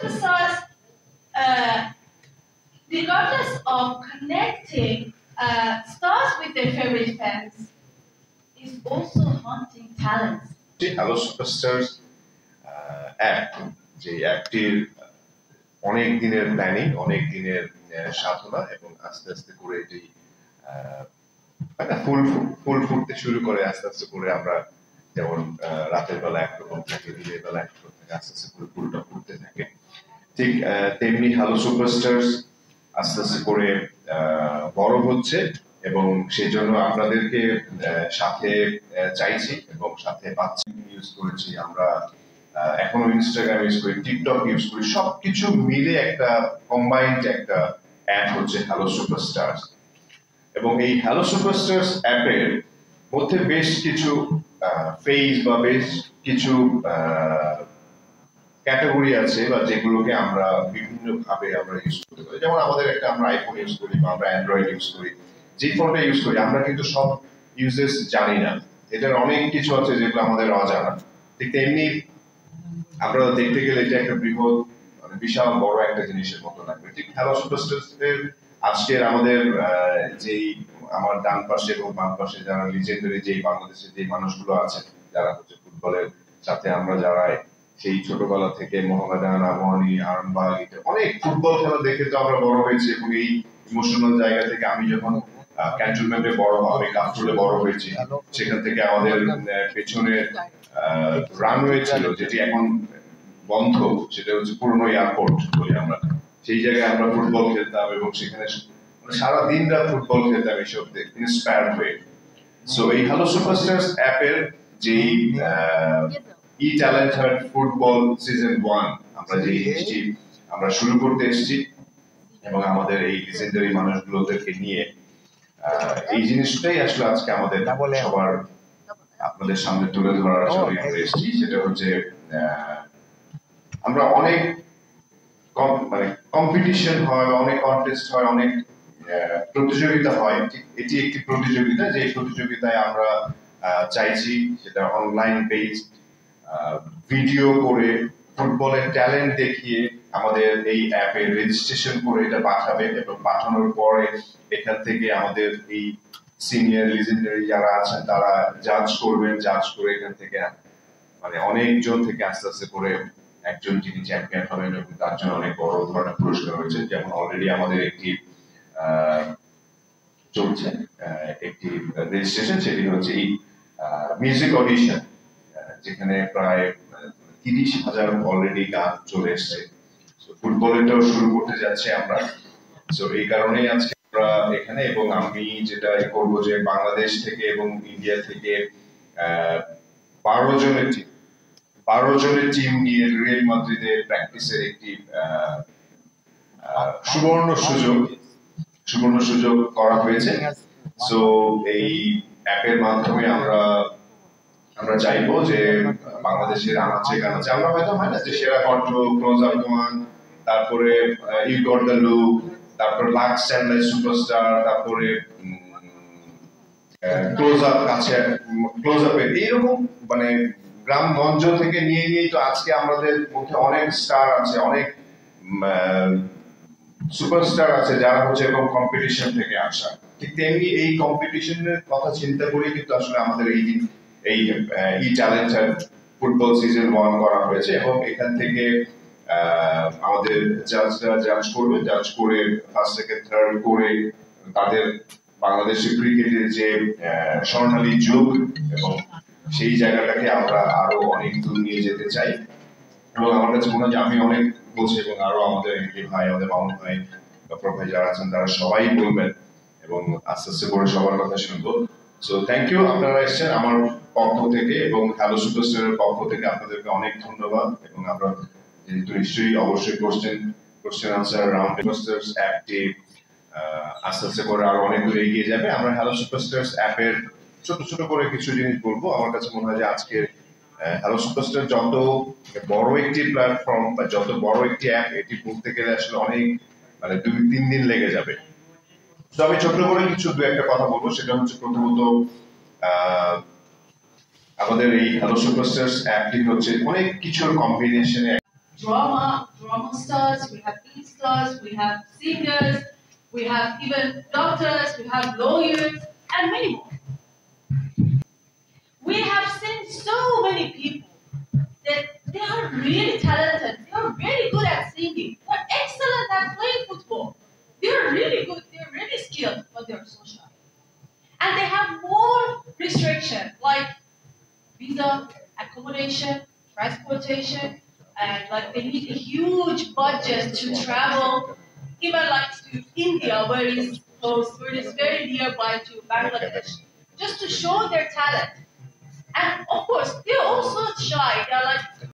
Superstars, regardless of connecting stars with their favorite fans, is also haunting talents. Hello Superstars app, যে অ্যাপটির অনেক দিনের planning, অনেক দিনের সাধনা, এবং আস্তে আস্তে করে এটি ফুল ফুটতে শুরু করে। আস্তে আস্তে করে আমরা যেমন রাতের বেলা একরকম থাকে, দিনের বেলা একরকম থাকে, আস্তে আস্তে করে ফুলটা ফুটতে থাকে। ঠিক তেমনি হ্যালো সুপারস্টার্স আস্তে আস্তে করে বড় হচ্ছে, এবং সেই জন্য আপনাদেরকে সাথে চাইছি এবং সাথে পাচ্ছি। ইউজ করেছি আমরা, এখনো ইনস্টাগ্রাম ইউজ করি, টিকটক ইউজ করি, সবকিছু মিলে একটা কম্বাইন্ড একটা অ্যাপ হচ্ছে হ্যালো সুপারস্টার্স। এবং এই হ্যালো সুপারস্টার্স অ্যাপের মধ্যে বেশ কিছু ফেজ বা বেশ কিছু ক্যাটাগরি আছে, বা যেগুলোকে আমরা বিভিন্ন ভাবে আমরা ইউজ করতে পারি। যেমন আমাদের একটা, আমরা আইফোন ইউজ করি বা আমরা অ্যান্ড্রয়েড ইউজ করি, যে ফোনটা ইউজ করি আমরা কিন্তু সব ইউজেস জানি না, এটার অনেক কিছু আছে যেগুলো আমাদের অজানা। ঠিক তেমনি আমরা দেখতে গেলে এটা একটা বৃহৎ, মানে বিশাল বড় একটা জিনিসের মতো লাগবে। ঠিক হ্যালো সুপারস্টার্সের আজকের আমাদের যেই আমার ডান পাশে এবং বাম পাশে যারা লিজেন্ডারি, যেই বাংলাদেশের যে মানুষগুলো আছেন যারা হচ্ছে ফুটবলের সাথে আমরা যারা সেই ছোটবেলা থেকে মোহামেডান, আবাহনী, আরামবাগ, অনেক ফুটবল খেলা দেখে তো আমরা বড় হয়েছি, এবং এই ইমোশনাল জায়গা থেকে আমি যখন ক্যান্টনমেন্টে বড় আমি কাফরুলে বড় হয়েছি, সেখান থেকে আমাদের পেছনে রানওয়ে ছিল যেটি এখন বন্ধ, সেটা হচ্ছে পুরনো এয়ারপোর্ট বলি আমরা। সেই জায়গায় আমরা ফুটবল খেলতাম এবং সেখানে সারা দিন রাত ফুটবল খেলতাম এইসব ইন্সপায়ার্ড হয়ে। সো এই হ্যালো সুপারস্টার্স অ্যাপের যেই ই ট্যালেন্ট হান্ট ফুটবল সিজন 1 আমরা যে জিনিসটি আমরা শুরু করতে এসেছি, এবং আমাদের এই লিজেন্ডারি মানুষগুলোদেরকে নিয়ে এই জিনিসটাই আসলে আজকে আমাদের সবার আপনাদের সামনে তুলে ধরার জন্য আমরা এসেছি। সেটা হচ্ছে আমরা অনেক মানে কম্পিটিশন হয়, অনেক কন্টেস্ট হয়, অনেক প্রতিযোগিতা হয়। এটি একটি প্রতিযোগিতা, যে প্রতিযোগিতায় আমরা চাইছি সেটা অনলাইন বেসড, ভিডিও করে ফুটবলের ট্যালেন্ট দেখিয়ে আমাদের এই অ্যাপে রেজিস্ট্রেশন করে এটা পাঠাবে, এবং পাঠানোর পরে এখান থেকে আমাদের এই সিনিয়র লিজেন্ডারি যারা আছেন তারা জাজ করবেন, জাজ করে এখান থেকে মানে অনেকজন থেকে আস্তে আস্তে করে একজন যিনি চ্যাম্পিয়ন হবেন, এবং তার জন্য অনেক বড় ধরনের পুরস্কার রয়েছে। যেমন অলরেডি আমাদের একটি চলছে একটি রেজিস্ট্রেশন, সেটি হচ্ছে এই মিউজিক অডিশন, যেখানে প্রায় 30,000 অলরেডি গান চলে এসছে। ফুটবলটাও শুরু করতে যাচ্ছে আমরা। সো এই কারণেই আজকে আমরা এখানে, এবং আমি যেটা করবো যে বাংলাদেশ থেকে এবং ইন্ডিয়া থেকে 12 জনের টিম নিয়ে রিয়াল মাদ্রিদে প্র্যাকটিসের একটি সুবর্ণ সুযোগ করা হয়েছে। সো এই অ্যাপের মাধ্যমে আমরা চাইবো যে বাংলাদেশের আনাচে কানাচে, আমরা হয়তো হয় না যে সেরা কণ্ঠ, ক্লোজ আপ ওয়ান, তারপরে ইউ গট দ্য লুক, তারপর লাক্স অ্যান্ড সুপারস্টার, তারপরে ক্লোজ আপ, কাছে ক্লোজ আপের এইরকম মানে গ্রামগঞ্জ থেকে নিয়েই তো আজকে আমাদের মধ্যে অনেক স্টার আছে, অনেক সুপারস্টার আছে যারা হচ্ছে এরকম কম্পিটিশন থেকে আসা। ঠিক তেমনি এই কম্পিটিশনের কথা চিন্তা করে কিন্তু আসলে আমাদের এই ই ট্যালেন্ট ফুটবল সিজন 1 করা হয়েছে, এবং এখান থেকে আমাদের জাজরা জাজ করবে, জাজ করে ফার্স্ট সেকেন্ড থার্ড করে তাদের বাংলাদেশের ক্রিকেটের যে স্বর্ণালী যুগ, এবং সেই জায়গাটাকে আমরা আরো অনেক দূর নিয়ে যেতে চাই। এবং আমার কাছে মনে হয় যে আমি অনেক বলছি, এবং আরো আমাদের এমপি ভাই, আমাদের মামুন ভাই, ডক্টর ভাই যারা আছেন তারা সবাই বলবেন, এবং আস্তে আস্তে করে সবার কথা শুনবো। সো থ্যাংক ইউ, আপনারা এসেছেন আমার পক্ষ থেকে এবং হ্যালো সুপারস্টারের পক্ষ থেকে আপনাদেরকে অনেক ধন্যবাদ। এবং আমরা যেহেতু নিশ্চয়ই অবশ্যই কোশ্চেন আনসার রাউন্ড সুপারস্টার্স অ্যাপটি আস্তে আস্তে করে আরো অনেক দূর এগিয়ে যাবে। আমরা হ্যালো সুপারস্টার্স অ্যাপের ছোট ছোট করে কিছু জিনিস বলবো। আমার কাছে মনে হয় যে আজকে হ্যালো সুপারস্টার যত বড় একটি প্ল্যাটফর্ম বা যত বড় একটি অ্যাপ, এটি বলতে গেলে আসলে অনেক মানে 2-3 দিন লেগে যাবে। তো আমি ছোট করে কিছু দু একটা কথা বলবো। সেটা হচ্ছে প্রথমত আমাদের এই হ্যালো সুপারস্টার্স অ্যাপটি হচ্ছে অনেক কিছুর কম্বিনেশনে drama stars, we have film stars, we have singers, we have even doctors, we have lawyers, and many more. We have seen so many people that they are really talented, they are really good at singing, they are excellent at playing football, they are really good, they are really skilled, but they are so shy. And they have more restrictions like visa, accommodation, transportation, and like they need a huge budget to travel, even like to India, where it's close, where it's very nearby to Bangladesh, just to show their talent. And of course, they're also shy. They're like,